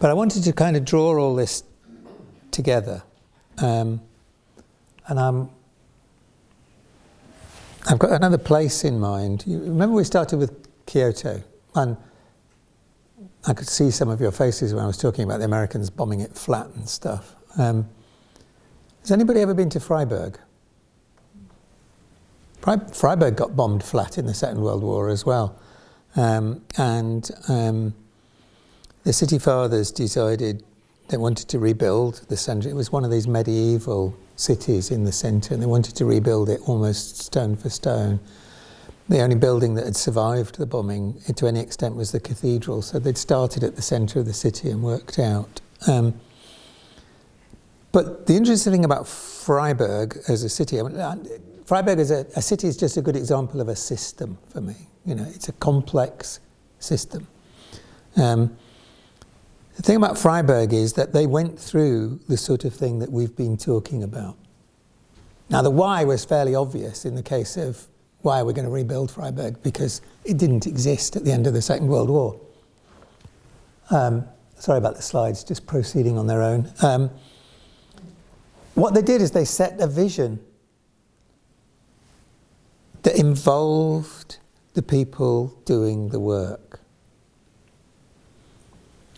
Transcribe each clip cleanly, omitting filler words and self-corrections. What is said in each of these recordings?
But I wanted to kind of draw all this together. And I've got another place in mind. You remember we started with Kyoto, and I could see some of your faces when I was talking about the Americans bombing it flat and stuff. Has anybody ever been to Freiburg? Freiburg got bombed flat in the Second World War as well. The city fathers decided they wanted to rebuild the centre. It was one of these medieval cities in the centre, and they wanted to rebuild it almost stone for stone. The only building that had survived the bombing to any extent was the cathedral, so they'd started at the centre of the city and worked out. But the interesting thing about Freiburg as a city, Freiburg as a city is just a good example of a system for me. You know, it's a complex system. The thing about Freiburg is that they went through the sort of thing that we've been talking about. Now, the why was fairly obvious in the case of why we're going to rebuild Freiburg, because it didn't exist at the end of the Second World War. Sorry about the slides, just proceeding on their own. What they did is they set a vision that involved the people doing the work.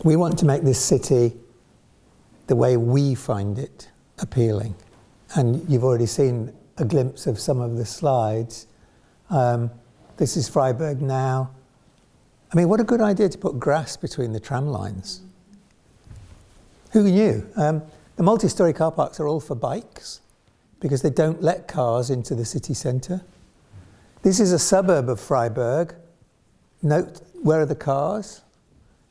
We want to make this city the way we find it appealing. And you've already seen a glimpse of some of the slides. This is Freiburg now. I mean, what a good idea to put grass between the tram lines. Who knew? The multi-storey car parks are all for bikes because they don't let cars into the city centre. This is a suburb of Freiburg. Note, where are the cars?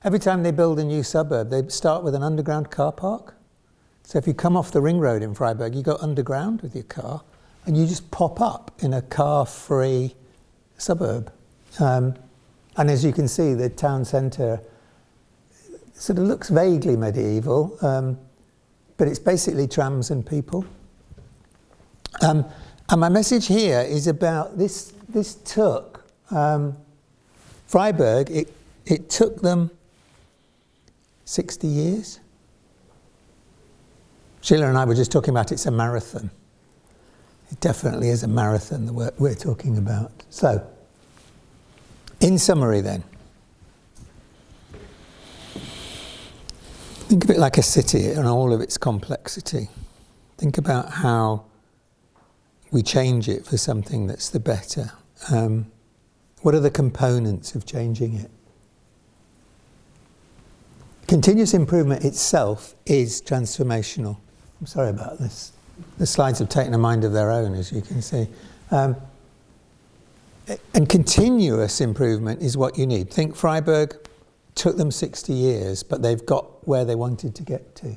Every time they build a new suburb, they start with an underground car park. So if you come off the ring road in Freiburg, you go underground with your car, and you just pop up in a car-free suburb. And as you can see, the town centre sort of looks vaguely medieval, but it's basically trams and people. And my message here is about this took Freiburg, it took them 60 years. Sheila and I were just talking about it's a marathon. It definitely is a marathon, the work we're talking about. So, in summary then, think of it like a city and all of its complexity. Think about how we change it for something that's the better. What are the components of changing it? Continuous improvement itself is transformational. I'm sorry about this. The slides have taken a mind of their own, as you can see. And continuous improvement is what you need. Think Freiburg took them 60 years, but they've got where they wanted to get to.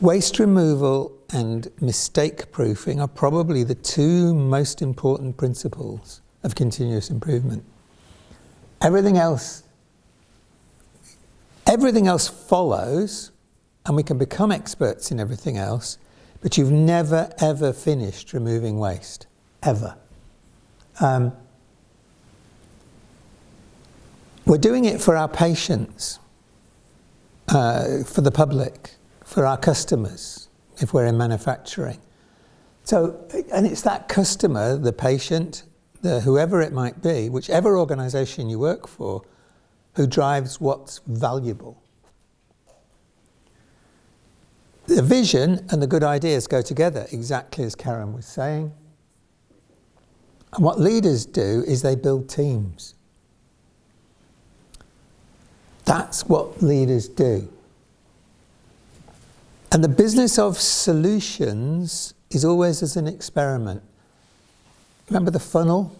Waste removal and mistake proofing are probably the two most important principles of continuous improvement. Everything else follows, and we can become experts in everything else, but you've never, ever finished removing waste. Ever. We're doing it for our patients, for the public, for our customers, if we're in manufacturing. So, and it's that customer, the patient, whoever it might be, whichever organisation you work for, who drives what's valuable. The vision and the good ideas go together, exactly as Karen was saying. And what leaders do is they build teams. That's what leaders do. And the business of solutions is always as an experiment. Remember the funnel?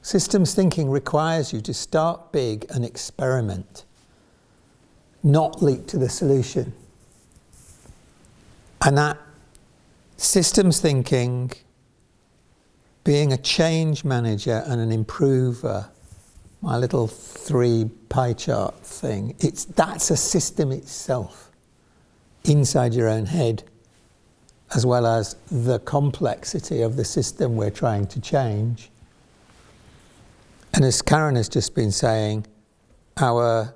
Systems thinking requires you to start big and experiment, not leap to the solution. And that systems thinking, being a change manager and an improver, my little 3 pie chart thing, that's a system itself inside your own head, as well as the complexity of the system we're trying to change. And as Karen has just been saying, our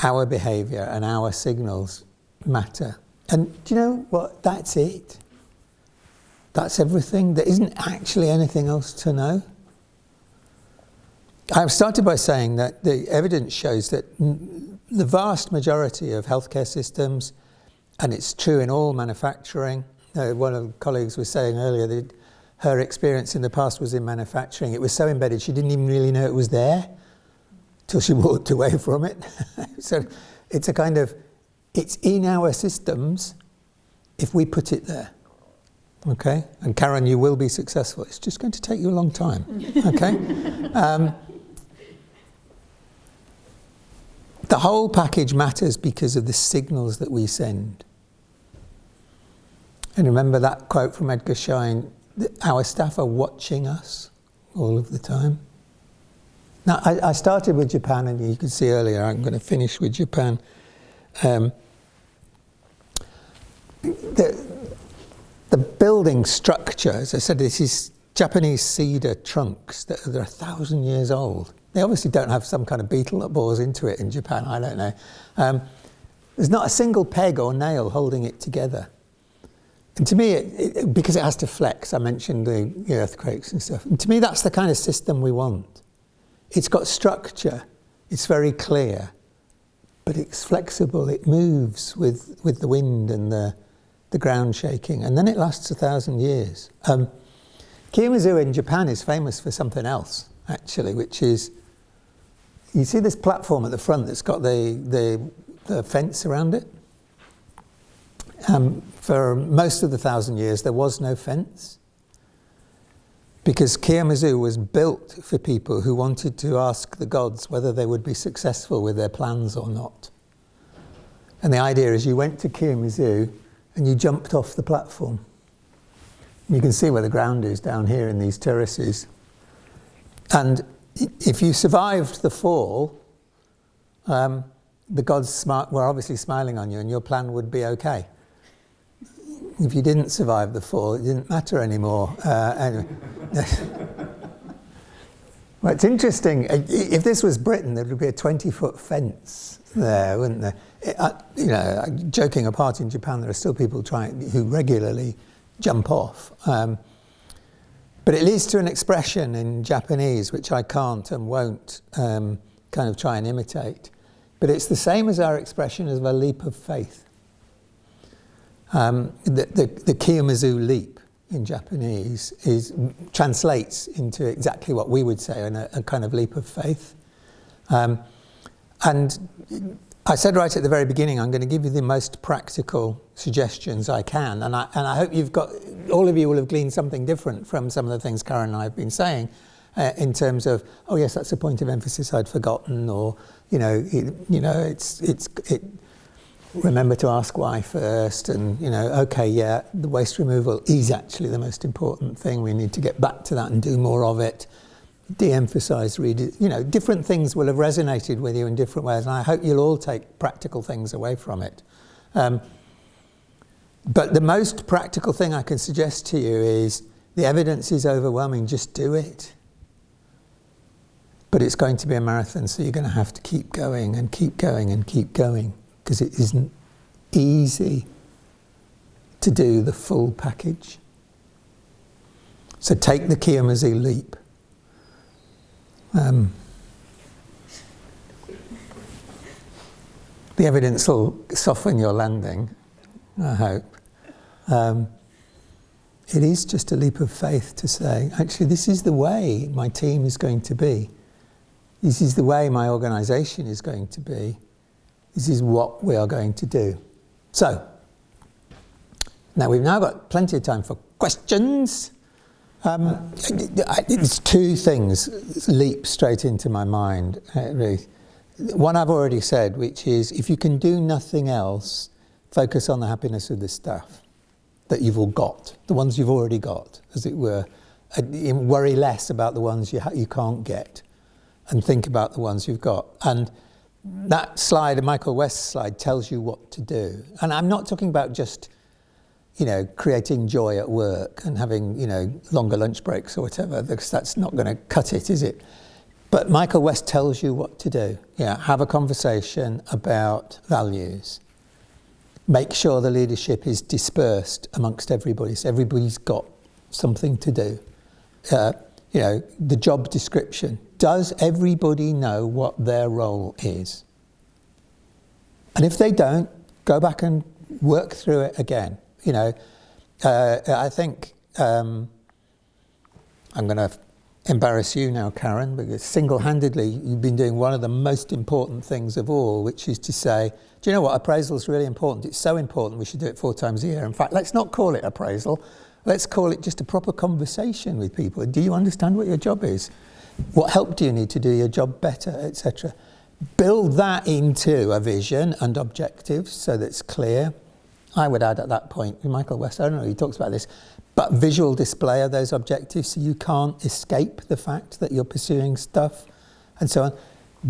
our behaviour and our signals matter. And do you know what? That's it. That's everything. There isn't actually anything else to know. I've started by saying that the evidence shows that the vast majority of healthcare systems, and it's true in all manufacturing, one of the colleagues was saying earlier that her experience in the past was in manufacturing. It was so embedded she didn't even really know it was there till she walked away from it. So it's a kind of, it's in our systems if we put it there. Okay? And Karen, you will be successful. It's just going to take you a long time. Okay? The whole package matters because of the signals that we send. And remember that quote from Edgar Schein, our staff are watching us all of the time. Now, I started with Japan, and you can see earlier, I'm going to finish with Japan. The building structure, as I said, this is Japanese cedar trunks that are 1,000 years old. They obviously don't have some kind of beetle that bores into it in Japan, I don't know. There's not a single peg or nail holding it together. And to me, because it has to flex, I mentioned the earthquakes and stuff. And to me, that's the kind of system we want. It's got structure, it's very clear, but it's flexible, it moves with the wind and the ground shaking, and then it lasts 1,000 years. Kiyomizu in Japan is famous for something else, actually, which is, you see this platform at the front that's got the fence around it? For most of the 1,000 years, there was no fence, because Kiyomizu was built for people who wanted to ask the gods whether they would be successful with their plans or not. And the idea is you went to Kiyomizu and you jumped off the platform. You can see where the ground is down here in these terraces. And if you survived the fall, the gods were obviously smiling on you and your plan would be okay. If you didn't survive the fall, it didn't matter anymore. Anyway. Well, it's interesting. If this was Britain, there would be a 20-foot fence there, wouldn't there? Joking apart, in Japan, there are still people who regularly jump off. But it leads to an expression in Japanese, which I can't and won't kind of try and imitate. But it's the same as our expression of a leap of faith. The Kiyomizu leap in Japanese translates into exactly what we would say, a kind of leap of faith. And I said right at the very beginning, I'm going to give you the most practical suggestions I can, and I hope all of you will have gleaned something different from some of the things Karen and I have been saying, in terms of, oh yes, that's a point of emphasis I'd forgotten, or remember to ask why first, and okay, yeah, the waste removal is actually the most important thing. We need to get back to that and do more of it. De-emphasise, different things will have resonated with you in different ways, and I hope you'll all take practical things away from it. But the most practical thing I can suggest to you is, the evidence is overwhelming, just do it. But it's going to be a marathon, so you're going to have to keep going and keep going and keep going, because it isn't easy to do the full package. So take the Kiyomizu leap. The evidence will soften your landing, I hope. It is just a leap of faith to say, actually, this is the way my team is going to be. This is the way my organisation is going to be. This is what we are going to do. So, now we've now got plenty of time for questions. It's two things leap straight into my mind, Ruth. One I've already said, which is, if you can do nothing else, focus on the happiness of the staff that you've all got, the ones you've already got, as it were. Worry less about the ones you can't get, and think about the ones you've got. And that slide, Michael West's slide, tells you what to do. And I'm not talking about just, creating joy at work and having, longer lunch breaks or whatever, because that's not going to cut it, is it? But Michael West tells you what to do. Yeah, have a conversation about values. Make sure the leadership is dispersed amongst everybody, so everybody's got something to do. The job description. Does everybody know what their role is? And if they don't, go back and work through it again. I think I'm going to embarrass you now, Karen, because single-handedly you've been doing one of the most important things of all, which is to say, do you know what, appraisal is really important. It's so important we should do it 4 times a year. In fact, let's not call it appraisal. Let's call it just a proper conversation with people. Do you understand what your job is? What help do you need to do your job better, etc.? Build that into a vision and objectives so that it's clear. I would add at that point, Michael West, I don't know, he talks about this, but visual display of those objectives so you can't escape the fact that you're pursuing stuff and so on.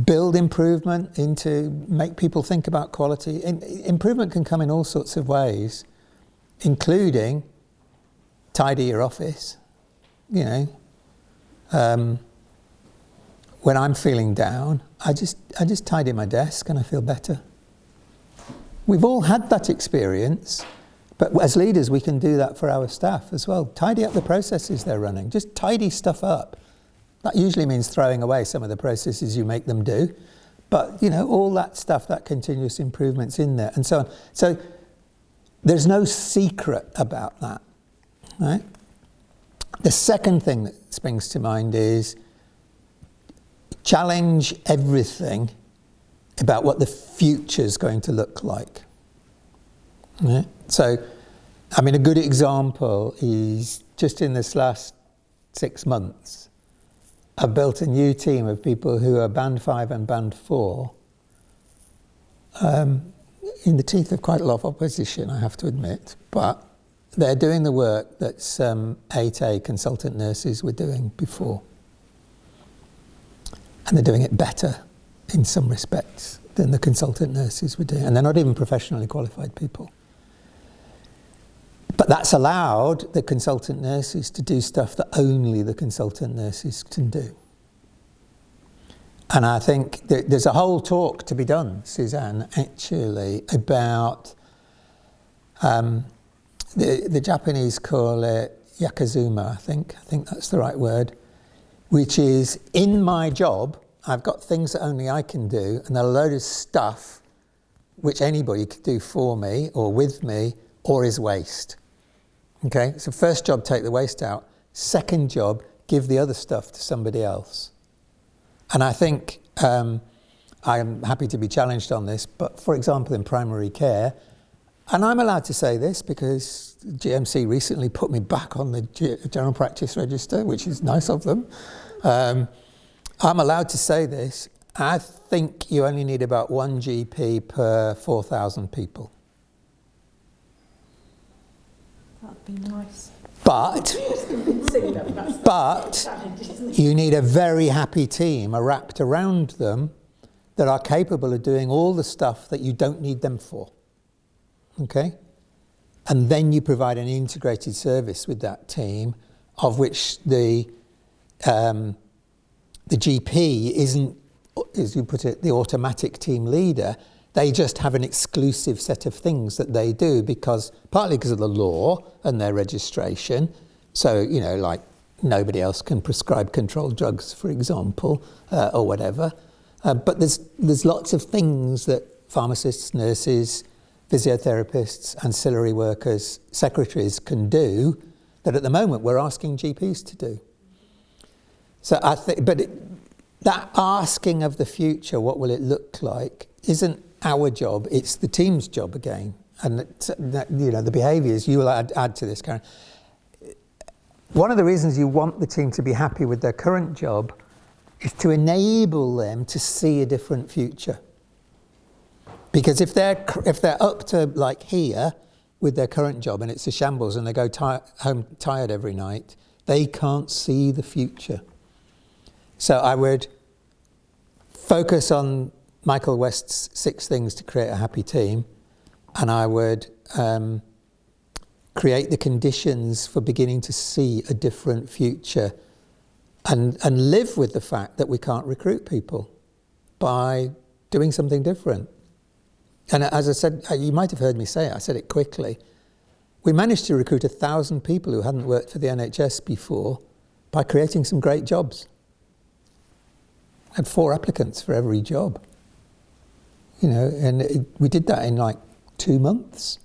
Build improvement into, make people think about quality. Improvement can come in all sorts of ways, including tidy your office, when I'm feeling down, I just tidy my desk and I feel better. We've all had that experience, but as leaders we can do that for our staff as well. Tidy up the processes they're running. Just tidy stuff up. That usually means throwing away some of the processes you make them do. But, all that stuff, that continuous improvement's in there and so on. So there's no secret about that, right? The second thing that springs to mind is challenge everything about what the future's going to look like. Yeah? So, a good example is just in this last 6 months, I've built a new team of people who are Band 5 and Band 4 in the teeth of quite a lot of opposition, I have to admit, but they're doing the work that some 8A consultant nurses were doing before. And they're doing it better in some respects than the consultant nurses were doing. And they're not even professionally qualified people. But that's allowed the consultant nurses to do stuff that only the consultant nurses can do. And I think there's a whole talk to be done, Suzanne, actually, about the Japanese call it yakazuma, I think that's the right word, which is, in my job, I've got things that only I can do, and a load of stuff which anybody could do for me, or with me, or is waste. Okay, so first job, take the waste out. Second job, give the other stuff to somebody else. And I think I'm happy to be challenged on this, but for example, in primary care, and I'm allowed to say this because GMC recently put me back on the general practice register, which is nice of them. I'm allowed to say this. I think you only need about 1 GP per 4,000 people. That'd be nice. But you need a very happy team wrapped around them that are capable of doing all the stuff that you don't need them for. Okay? And then you provide an integrated service with that team, of which the GP isn't, as you put it, the automatic team leader. They just have an exclusive set of things that they do, partly because of the law and their registration. So, like nobody else can prescribe controlled drugs, for example, or whatever. But there's lots of things that pharmacists, nurses, physiotherapists, ancillary workers, secretaries can do that at the moment we're asking GPs to do. So I think, that asking of the future, what will it look like, isn't our job, it's the team's job again. And the behaviours, you will add to this, Karen. One of the reasons you want the team to be happy with their current job is to enable them to see a different future. Because if they're up to like here with their current job and it's a shambles and they go home tired every night, they can't see the future. So I would focus on Michael West's 6 things to create a happy team, and I would create the conditions for beginning to see a different future and live with the fact that we can't recruit people by doing something different. And as I said, you might have heard me say it, I said it quickly. We managed to recruit 1,000 people who hadn't worked for the NHS before by creating some great jobs. I had 4 applicants for every job. You know, and we did that in like 2 months.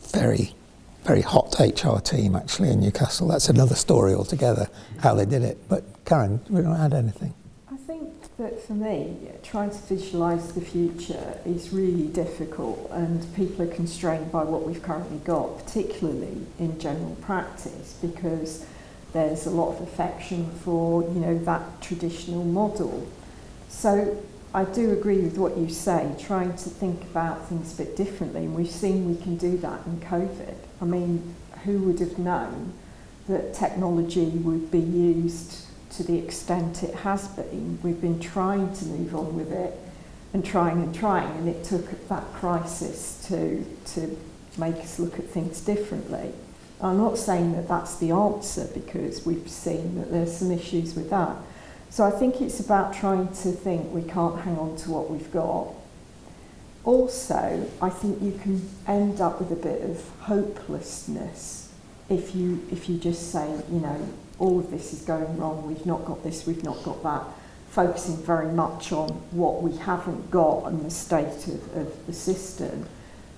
Very, very hot HR team actually in Newcastle. That's another story altogether, how they did it. But Karen, we don't add anything. I think that for me, trying to visualise the future is really difficult, and people are constrained by what we've currently got, particularly in general practice, because there's a lot of affection for, you know, that traditional model. So I do agree with what you say, trying to think about things a bit differently, and we've seen we can do that in COVID. I mean, who would have known that technology would be used to the extent it has been? We've been trying to move on with it and trying, and it took that crisis to make us look at things differently. I'm not saying that that's the answer, because we've seen that there's some issues with that. So I think it's about trying to think we can't hang on to what we've got. Also, I think you can end up with a bit of hopelessness if you just say, you know, all of this is going wrong, we've not got this, we've not got that, focusing very much on what we haven't got and the state of the system,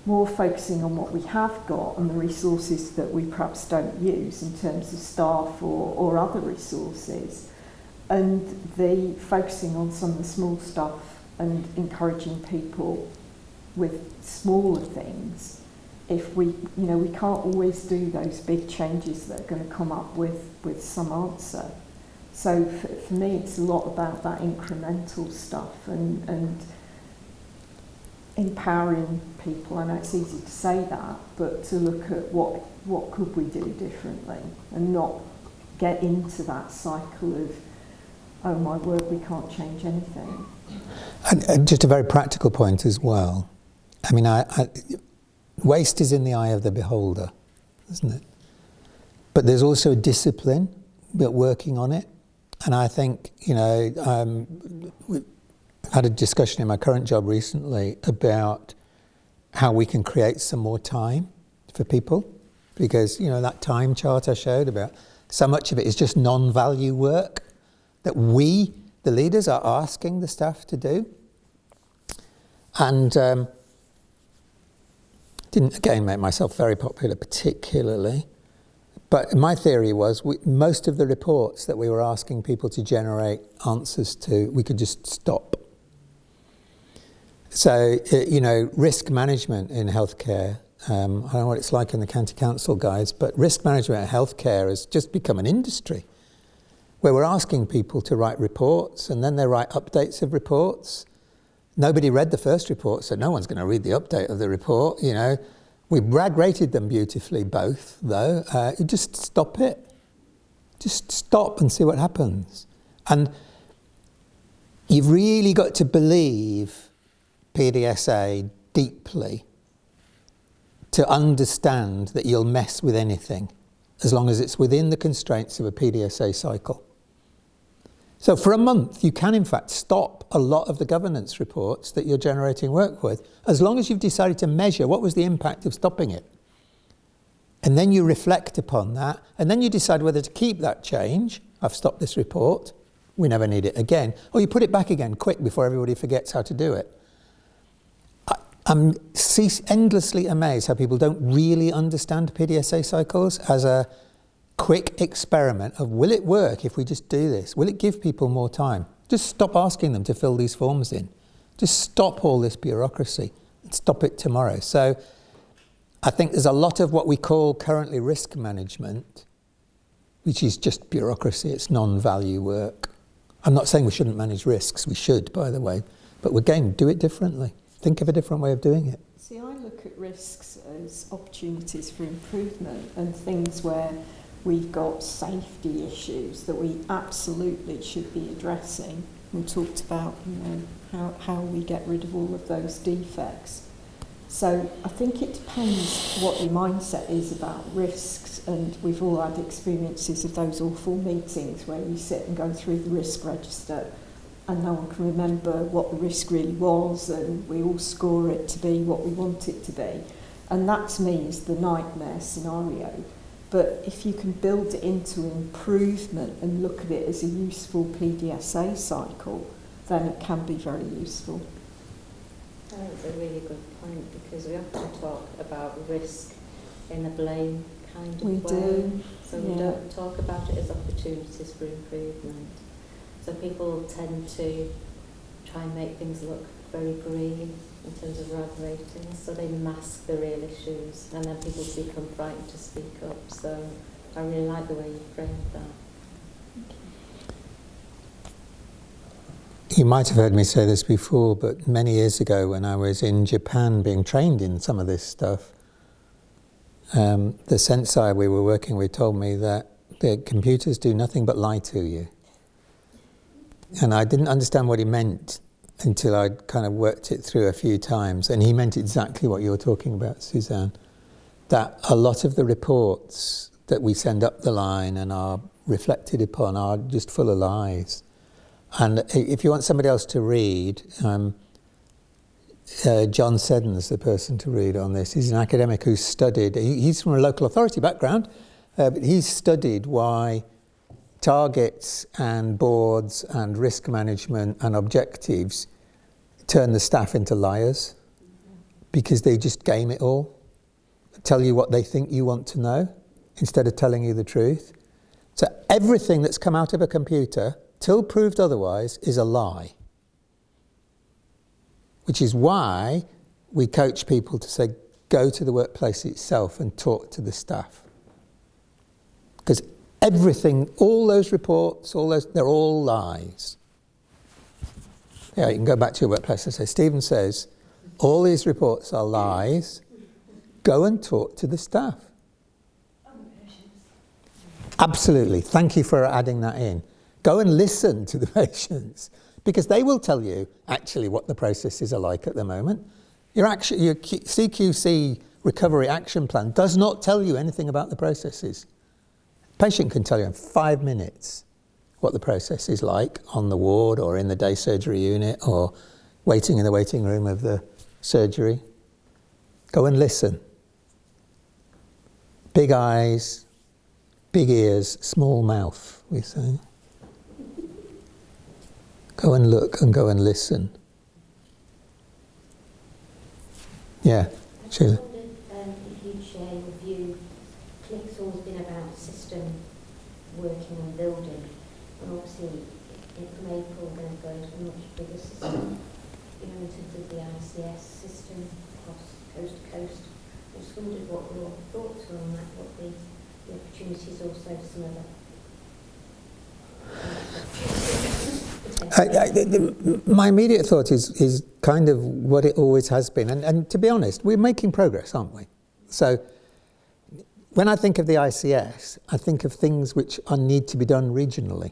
more focusing on what we have got and the resources that we perhaps don't use in terms of staff or other resources. And the focusing on some of the small stuff and encouraging people with smaller things. If we, you know, we can't always do those big changes that are going to come up with some answer. So for me, it's a lot about that incremental stuff and empowering people. I know it's easy to say that, but to look at what could we do differently and not get into that cycle of, oh my word, we can't change anything. And just a very practical point as well. I mean, waste is in the eye of the beholder, isn't it? But there's also a discipline but working on it. And I think, you know, we had a discussion in my current job recently about how we can create some more time for people. Because, you know, that time chart I showed about, so much of it is just non-value work that we, the leaders, are asking the staff to do. And didn't, again, make myself very popular particularly. But my theory was most of the reports that we were asking people to generate answers to, we could just stop. So, you know, risk management in healthcare, I don't know what it's like in the county council, guys, but risk management in healthcare has just become an industry where we're asking people to write reports and then they write updates of reports. Nobody read the first report, so no one's going to read the update of the report, you know. We rated them beautifully both, though. You just stop it. Just stop and see what happens. And you've really got to believe PDSA deeply to understand that you'll mess with anything as long as it's within the constraints of a PDSA cycle. So for a month, you can in fact stop a lot of the governance reports that you're generating work with, as long as you've decided to measure what was the impact of stopping it. And then you reflect upon that, and then you decide whether to keep that change. I've stopped this report, we never need it again. Or you put it back again quick before everybody forgets how to do it. I'm endlessly amazed how people don't really understand PDSA cycles as a quick experiment of, will it work if we just do this? Will it give people more time? Just stop asking them to fill these forms in. Just stop all this bureaucracy and stop it tomorrow. So I think there's a lot of what we call currently risk management, which is just bureaucracy. It's non-value work. I'm not saying we shouldn't manage risks. We should, by the way. But again, do it differently. Think of a different way of doing it. See, I look at risks as opportunities for improvement and things where we've got safety issues that we absolutely should be addressing. We talked about, you know, how we get rid of all of those defects. So I think it depends what your mindset is about risks, and we've all had experiences of those awful meetings where you sit and go through the risk register and no one can remember what the risk really was, and we all score it to be what we want it to be. And that to me is the nightmare scenario. But if you can build it into improvement and look at it as a useful PDSA cycle, then it can be very useful. That's a really good point, because we often talk about risk in a blame kind of We way. do. So we don't talk about it as opportunities for improvement. So people tend to try and make things look very green in terms of RAD ratings, so they mask the real issues, and then people become frightened to speak up. So I really like the way you framed that. You might have heard me say this before, but many years ago when I was in Japan being trained in some of this stuff, the sensei we were working with told me that the computers do nothing but lie to you. And I didn't understand what he meant until I'd kind of worked it through a few times. And he meant exactly what you were talking about, Suzanne, that a lot of the reports that we send up the line and are reflected upon are just full of lies. And if you want somebody else to read, John Seddon's the person to read on this. He's an academic who studied, he's from a local authority background, but he's studied why targets and boards and risk management and objectives turn the staff into liars, because they just game it all, tell you what they think you want to know instead of telling you the truth. So everything that's come out of a computer, till proved otherwise, is a lie. Which is why we coach people to say, go to the workplace itself and talk to the staff. Because everything, all those reports, they're all lies. Yeah, you can go back to your workplace and say, Stephen says, all these reports are lies. Go and talk to the staff. Absolutely. Thank you for adding that in. Go and listen to the patients, because they will tell you actually what the processes are like at the moment. Your CQC recovery action plan does not tell you anything about the processes. A patient can tell you in 5 minutes what the process is like on the ward or in the day surgery unit or waiting in the waiting room of the surgery. Go and listen. Big eyes, big ears, small mouth, we say. Go and look and go and listen. Yeah, Sheila. I wondered if you'd share your view. CLIC's always been about system working and building, and obviously from April we're going to go into a much bigger system, in terms of the ICS system across coast to coast. I just wondered what your thoughts were on that, what the opportunities also for some other. My immediate thought is kind of what it always has been. And to be honest, we're making progress, aren't we? So when I think of the ICS, I think of things which need to be done regionally.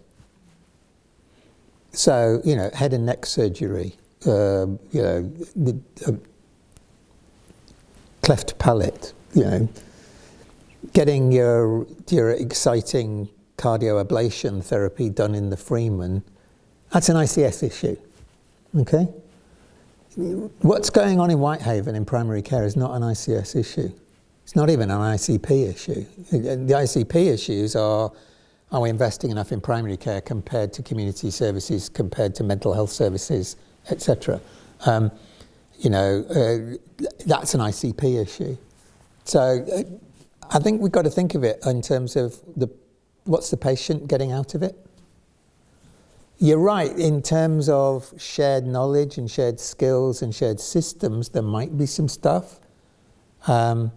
So, head and neck surgery, cleft palate, getting your exciting cardioablation therapy done in the Freeman, that's an ICS issue, okay? What's going on in Whitehaven in primary care is not an ICS issue. It's not even an ICP issue. The ICP issues are we investing enough in primary care compared to community services, compared to mental health services, etc. That's an ICP issue. So I think we've got to think of it in terms of what's the patient getting out of it? You're right, in terms of shared knowledge and shared skills and shared systems, there might be some stuff. So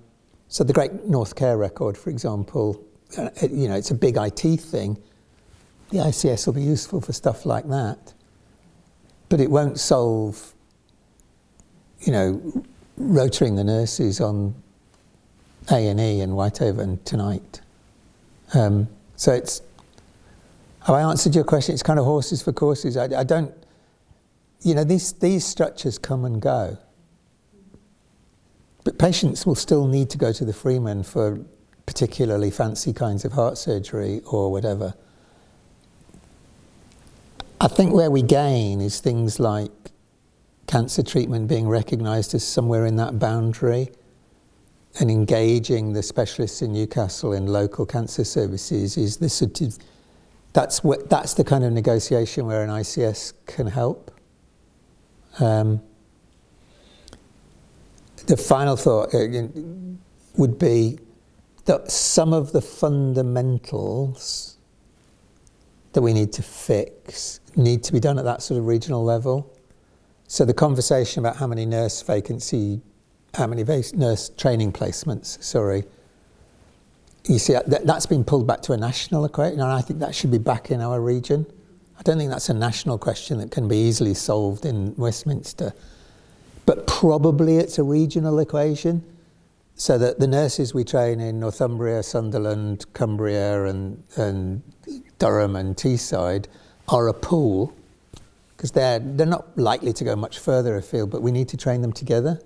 the Great North Care Record, for example, it's a big IT thing. The ICS will be useful for stuff like that. But it won't solve, rotoring the nurses on A&E in Whitehaven tonight. So have I answered your question? It's kind of horses for courses. I don't, these structures come and go. But patients will still need to go to the Freeman for particularly fancy kinds of heart surgery or whatever. I think where we gain is things like cancer treatment being recognised as somewhere in that boundary, and engaging the specialists in Newcastle in local cancer services is the sort of, that's the kind of negotiation where an ICS can help. The final thought would be that some of the fundamentals that we need to fix need to be done at that sort of regional level. So the conversation about how many nurse nurse training placements, you see that's been pulled back to a national equation, and I think that should be back in our region. I don't think that's a national question that can be easily solved in Westminster, but probably it's a regional equation, so that the nurses we train in Northumbria, Sunderland, Cumbria and Durham and Teesside are a pool, because they're not likely to go much further afield, but we need to train them together.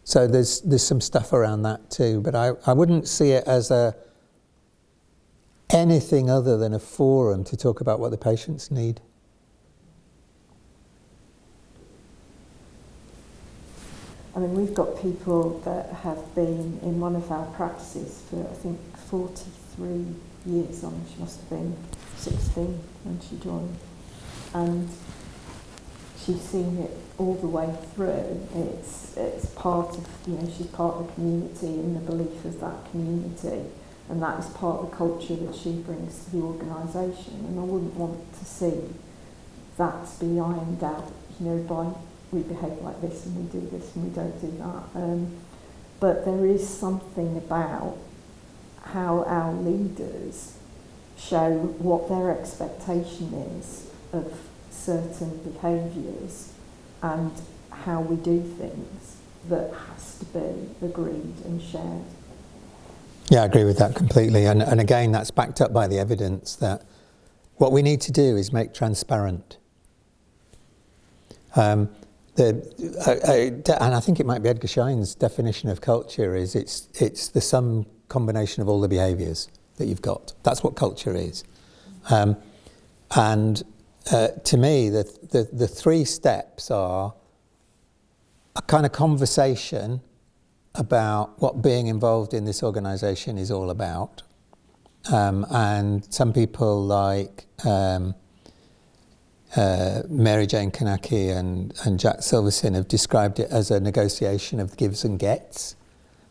So there's some stuff around that too, but I wouldn't see it as anything other than a forum to talk about what the patients need. I mean, we've got people that have been in one of our practices for, I think, 43 years. I mean, she must have been 16 when she joined. And she's seen it all the way through. It's part of, she's part of the community and the belief of that community. And that is part of the culture that she brings to the organisation. And I wouldn't want to see that be ironed out, by we behave like this and we do this and we don't do that. But there is something about how our leaders show what their expectation is of certain behaviours and how we do things that has to be agreed and shared. Yeah, I agree with that completely. And again, that's backed up by the evidence that what we need to do is make transparent. And I think it might be Edgar Schein's definition of culture is it's the sum combination of all the behaviours that you've got. That's what culture is. To me, the three steps are a kind of conversation about what being involved in this organisation is all about. And some people like Mary Jane Kanaki and Jack Silverson have described it as a negotiation of gives and gets.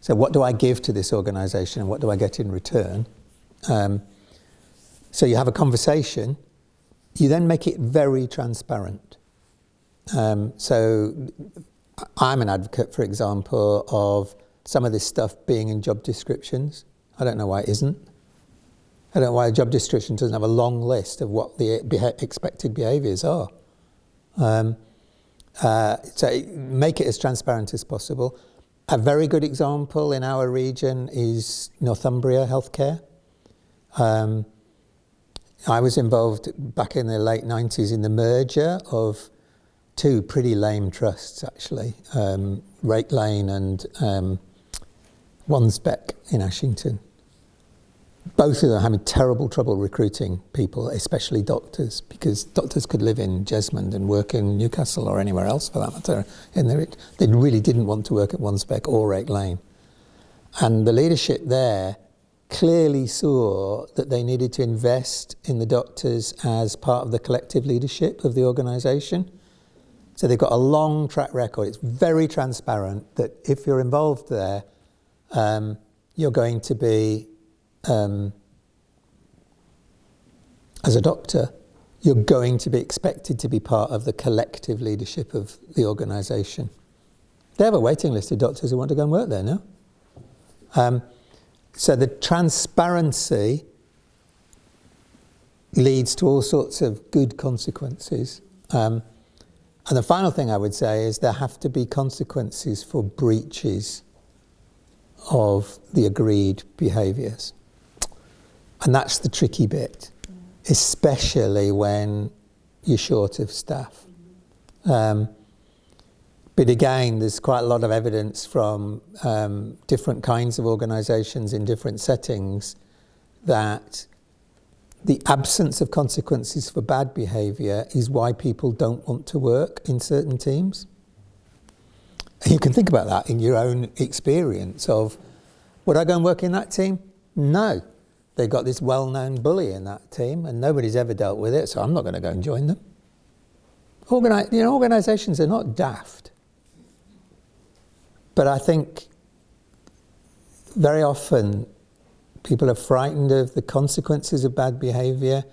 So what do I give to this organisation and what do I get in return? So you have a conversation, you then make it very transparent. So I'm an advocate, for example, of some of this stuff being in job descriptions. I don't know why it isn't. I don't know why a job description doesn't have a long list of what the expected behaviours are. So make it as transparent as possible. A very good example in our region is Northumbria Healthcare. I was involved back in the late 90s in the merger of two pretty lame trusts, actually, Rake Lane and Wansbeck in Ashington. Both of them having terrible trouble recruiting people, especially doctors, because doctors could live in Jesmond and work in Newcastle or anywhere else for that matter. And they really didn't want to work at Wansbeck or Rake Lane. And the leadership there clearly saw that they needed to invest in the doctors as part of the collective leadership of the organisation. So they've got a long track record. It's very transparent that if you're involved there, you're going to be, as a doctor, you're going to be expected to be part of the collective leadership of the organisation. They have a waiting list of doctors who want to go and work there now. So the transparency leads to all sorts of good consequences. And the final thing I would say is there have to be consequences for breaches of the agreed behaviours. And that's the tricky bit, especially when you're short of staff. But again, there's quite a lot of evidence from different kinds of organisations in different settings that the absence of consequences for bad behaviour is why people don't want to work in certain teams. And you can think about that in your own experience of, would I go and work in that team? No. They've got this well-known bully in that team and nobody's ever dealt with it, so I'm not going to go and join them. Organisations are not daft. But I think very often people are frightened of the consequences of bad behaviour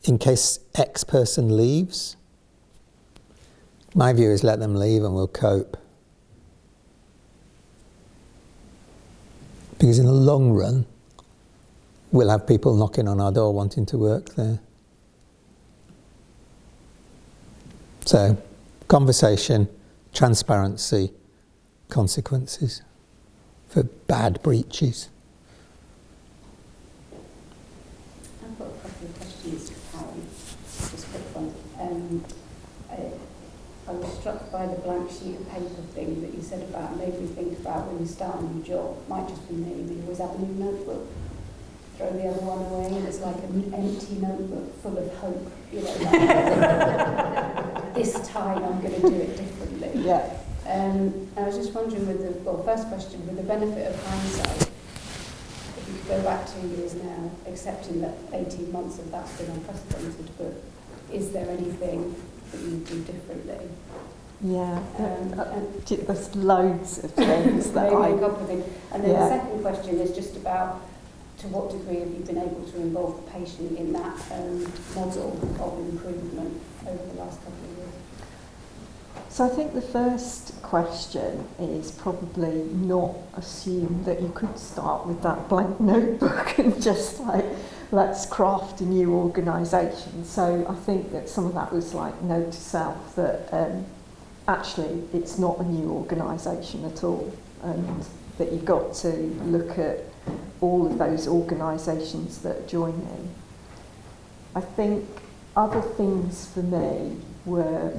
in case X person leaves. My view is let them leave and we'll cope. Because in the long run, we'll have people knocking on our door wanting to work there. So, conversation, transparency, consequences for bad breaches. I've got a couple of questions, Karen, just quick ones. I was struck by the blank sheet of paper thing that you said about, made me think about when you start a new job. Might just be me, but you always have a new notebook. Throw the other one away, and it's like an empty notebook full of hope. You know, like, this time I'm going to do it differently. Yeah. I was just wondering, first question, with the benefit of hindsight, if you could go back 2 years now, accepting that 18 months of that's been unprecedented, but is there anything that you do differently? Yeah, there's loads of things that maybe a couple of things. And then Yeah. the second question is just about, to what degree have you been able to involve the patient in that model of improvement over the last couple of years? So I think the first question is probably not assume that you could start with that blank notebook and just like, let's craft a new organisation. So I think that some of that was like note to self that actually it's not a new organisation at all, and that you've got to look at all of those organisations that are joining. I think other things for me were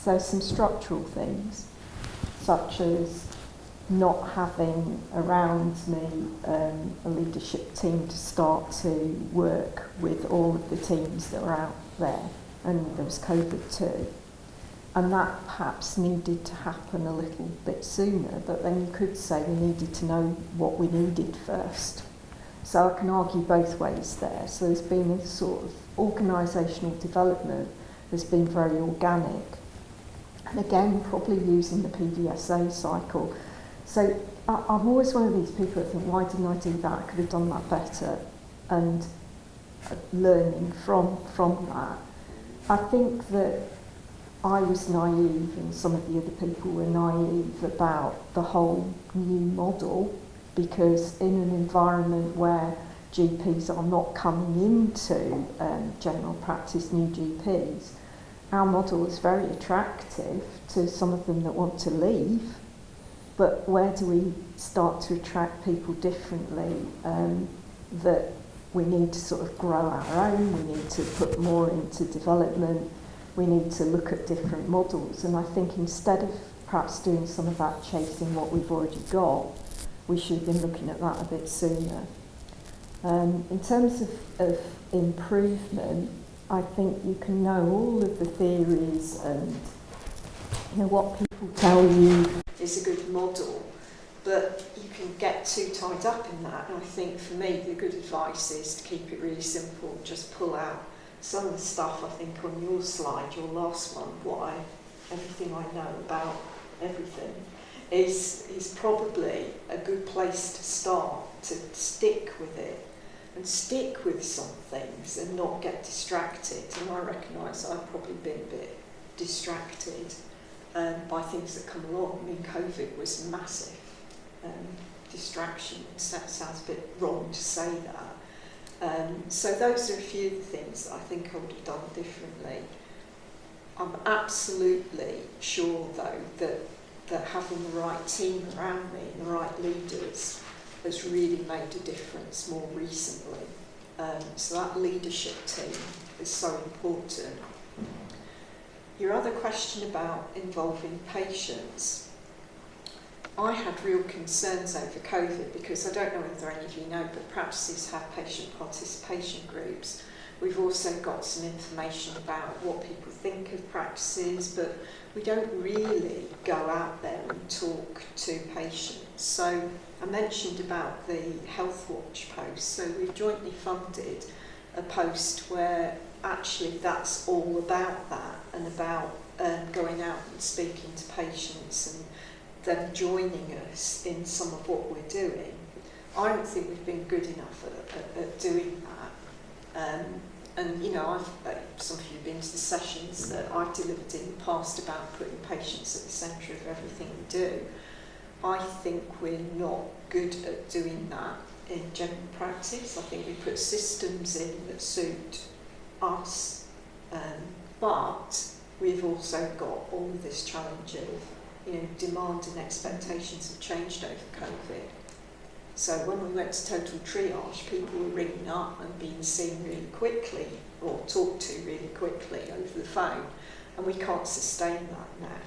some structural things, such as not having around me a leadership team to start to work with all of the teams that were out there, and there was COVID too. And that perhaps needed to happen a little bit sooner, but then you could say we needed to know what we needed first. So I can argue both ways there. So there's been this sort of organisational development that's been very organic. And again, probably using the PDSA cycle. So I'm always one of these people that think, why didn't I do that? I could have done that better. And learning from that. I think that I was naive and some of the other people were naive about the whole new model, because in an environment where GPs are not coming into general practice, new GPs, our model is very attractive to some of them that want to leave, but where do we start to attract people differently? That we need to sort of grow our own, we need to put more into development, we need to look at different models. And I think instead of perhaps doing some of that chasing what we've already got, we should have been looking at that a bit sooner. In terms of improvement, I think you can know all of the theories and what people tell you is a good model, but you can get too tied up in that. And I think for me the good advice is to keep it really simple, just pull out some of the stuff. I think on your slide, your last one, everything I know about everything is probably a good place to start, to stick with it and stick with some things and not get distracted. And I recognise I've probably been a bit distracted by things that come along. I mean, COVID was massive distraction. That sounds a bit wrong to say that. So those are a few of the things that I think I would have done differently. I'm absolutely sure, though, that having the right team around me and the right leaders has really made a difference more recently. So that leadership team is so important. your other question about involving patients, I had real concerns over COVID because I don't know whether any of you know, but practices have patient participation groups. We've also got some information about what people think of practices, but we don't really go out there and talk to patients. So I mentioned about the Health Watch post. So we've jointly funded a post where actually that's all about that, and about going out and speaking to patients and them joining us in some of what we're doing. I don't think we've been good enough at doing that. And you know, some of you have been to the sessions that I've delivered in the past about putting patients at the centre of everything we do. I think we're not good at doing that in general practice. I think we put systems in that suit us, but we've also got all of this challenge of, you know, demand and expectations have changed over COVID. So when we went to total triage, people were ringing up and being seen really quickly, or talked to really quickly over the phone, and we can't sustain that now,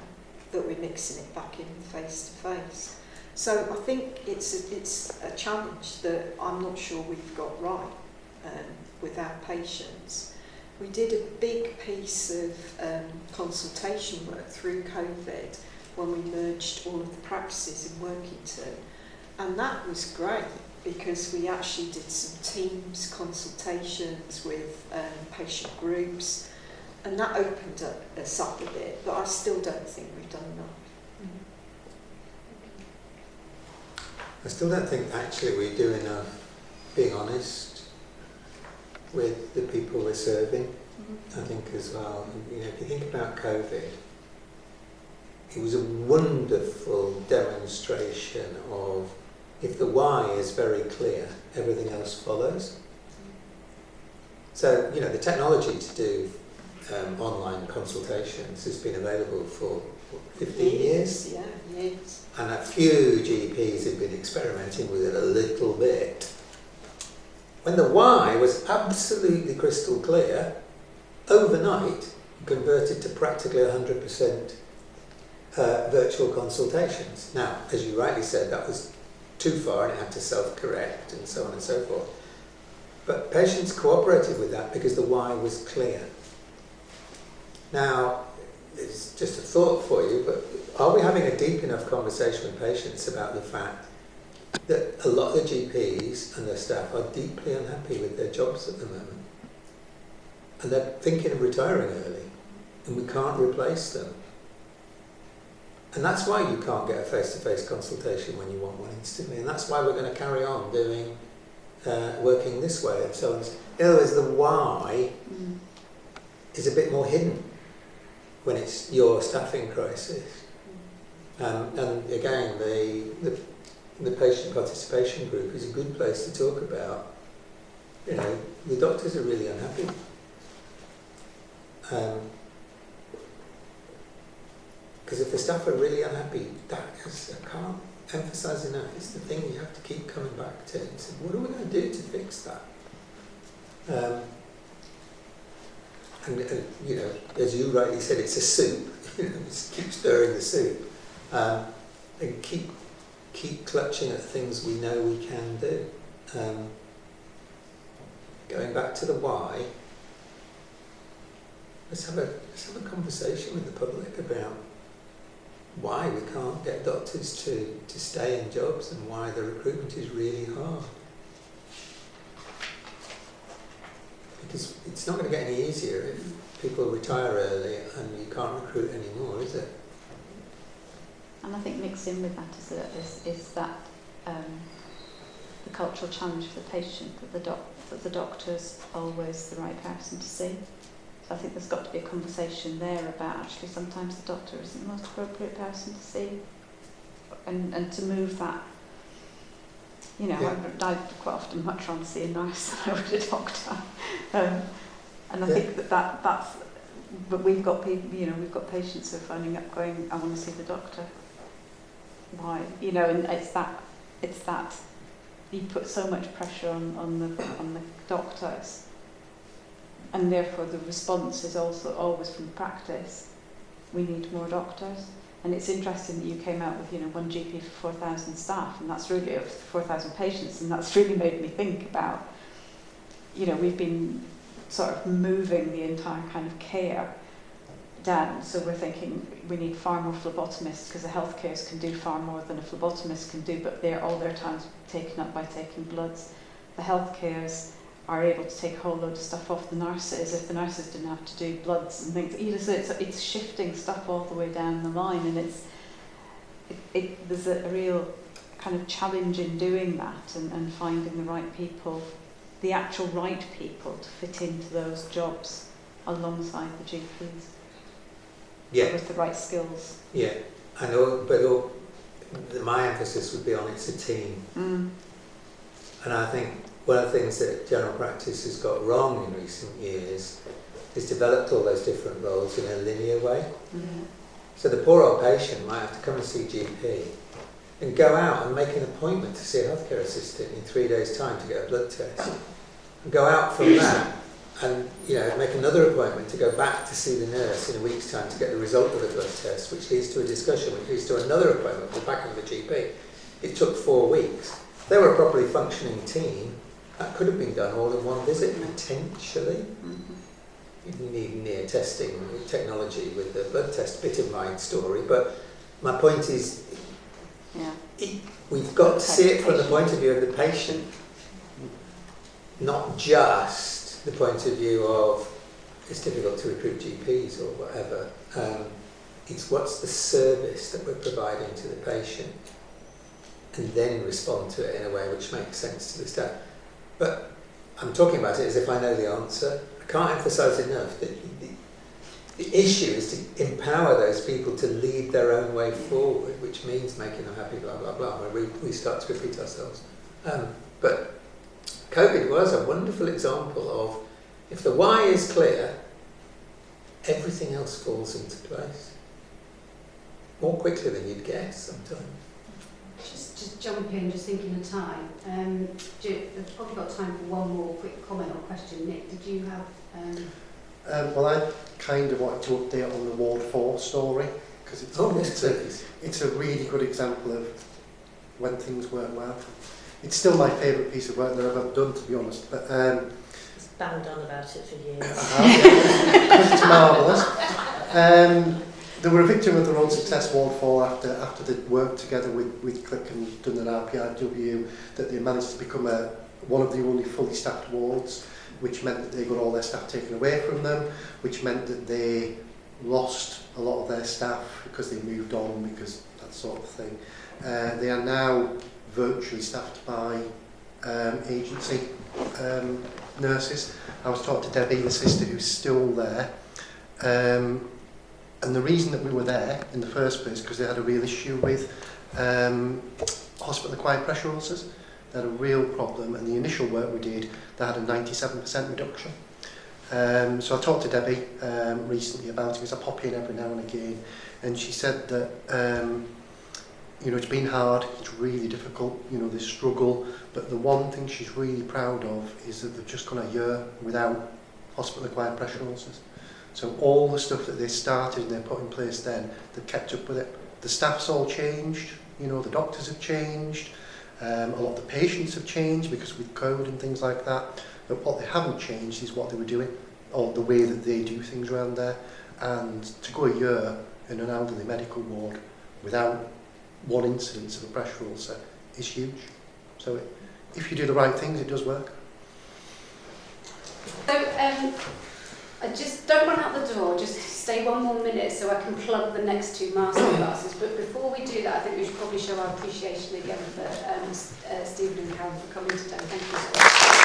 that we're mixing it back in face-to-face. So I think it's a challenge that I'm not sure we've got right with our patients. We did a big piece of consultation work through COVID when we merged all of the practices in Workington, and that was great because we actually did some Teams consultations with patient groups, and that opened us up a bit, but I still don't think we've done enough. I still don't think actually we do enough being honest with the people we're serving. I think as well, you know, if you think about COVID, it was a wonderful demonstration of, if the why is very clear, everything else follows. So, you know, the technology to do online consultations has been available for 15 years? Yeah, years. And a few GPs have been experimenting with it a little bit. When the why was absolutely crystal clear, overnight converted to practically 100% virtual consultations. Now, as you rightly said, that was too far and it had to self-correct and so on and so forth. But patients cooperated with that because the why was clear. Now, it's just a thought for you, but are we having a deep enough conversation with patients about the fact that a lot of the GPs and their staff are deeply unhappy with their jobs at the moment? And they're thinking of retiring early, and we can't replace them. And that's why you can't get a face-to-face consultation when you want one instantly, and that's why we're going to carry on doing working this way and so on. In other words, the why is a bit more hidden when it's your staffing crisis. And again, the patient participation group is a good place to talk about, you know, the doctors are really unhappy. Because if the staff are really unhappy, that is, I can't emphasise enough, it's the thing you have to keep coming back to and say, what are we going to do to fix that? And you know, as you rightly said, it's a soup. You know, just keep stirring the soup, and keep clutching at things we know we can do. Going back to the why, let's have a conversation with the public about why we can't get doctors to stay in jobs and why the recruitment is really hard. Because it's not going to get any easier if people retire early and you can't recruit anymore, is it? And I think mixed in with that is that the cultural challenge for the patient, that the doctor's always the right person to see. So I think there's got to be a conversation there about actually sometimes the doctor isn't the most appropriate person to see, and to move that. You know, Yeah. I'd quite often much rather see a nurse than I would a doctor, and I think that's. But we've got people, you know, we've got patients who are phoning up going, "I want to see the doctor." Why? You know, and it's that you put so much pressure on the doctors, and therefore the response is also always from practice. we need more doctors. And it's interesting that you came out with, 1 GP for 4,000 staff, and that's really 4,000 patients, and that's really made me think about, we've been sort of moving the entire kind of care down. So we're thinking we need far more phlebotomists because the healthcares can do far more than a phlebotomist can do, but all their time's taken up by taking bloods. The healthcares are able to take a whole load of stuff off the nurses if the nurses didn't have to do bloods and things. So it's shifting stuff all the way down the line, and there's a real kind of challenge in doing that and finding the right people, the actual right people to fit into those jobs alongside the GPs. Yeah. With the right skills. Yeah, my emphasis would be on it's a team. And I think one of the things that general practice has got wrong in recent years is developed all those different roles in a linear way. So the poor old patient might have to come and see GP and go out and make an appointment to see a healthcare assistant in 3 days' time to get a blood test. And go out from that and make another appointment to go back to see the nurse in a week's time to get the result of the blood test, which leads to a discussion, which leads to another appointment with back of the GP. It took 4 weeks. If they were a properly functioning team, that could have been done all in one visit, potentially. You need near testing technology with the blood test bit of my story, but my point is, we've got to see it from the point of view of the patient, not just the point of view of it's difficult to recruit GPs or whatever. It's what's the service that we're providing to the patient, and then respond to it in a way which makes sense to the staff. But I'm talking about it as if I know the answer. I can't emphasise enough that the issue is to empower those people to lead their own way forward, which means making them happy, blah, blah, blah, where we start to repeat ourselves. But COVID was a wonderful example of, if the why is clear, everything else falls into place. More quickly than you'd guess sometimes. Just jump in, just thinking of time. We've probably got time for one more quick comment or question. Nick, did you have... Well, I kind of wanted to update on the Ward 4 story, because it's a really good example of when things work well. It's still my favourite piece of work that I've ever done, to be honest. But it's banged on about it for years. Because it's marvellous. They were a victim of their own success, Ward 4, after they'd worked together with CLIC and done an RPIW, that they managed to become one of the only fully staffed wards, which meant that they got all their staff taken away from them, which meant that they lost a lot of their staff because they moved on, because that sort of thing. They are now virtually staffed by agency nurses. I was talking to Debbie, the sister who's still there. And the reason that we were there in the first place, because they had a real issue with hospital-acquired pressure ulcers. They had a real problem, and the initial work we did, they had a 97% reduction. So I talked to Debbie recently about it, because I pop in every now and again, and she said that it's been hard, it's really difficult, they struggle, but the one thing she's really proud of is that they've just gone a year without hospital-acquired pressure ulcers. So all the stuff that they started and they put in place then, they've kept up with it. The staff's all changed, the doctors have changed, a lot of the patients have changed because with COVID and things like that. But what they haven't changed is what they were doing, or the way that they do things around there. And to go a year in an elderly medical ward without one incidence of a pressure ulcer is huge. So if you do the right things, it does work. So, I just don't run out the door, just stay one more minute so I can plug the next 2 masterclasses. But before we do that, I think we should probably show our appreciation again for Stephen and Karen for coming today. Thank you so much.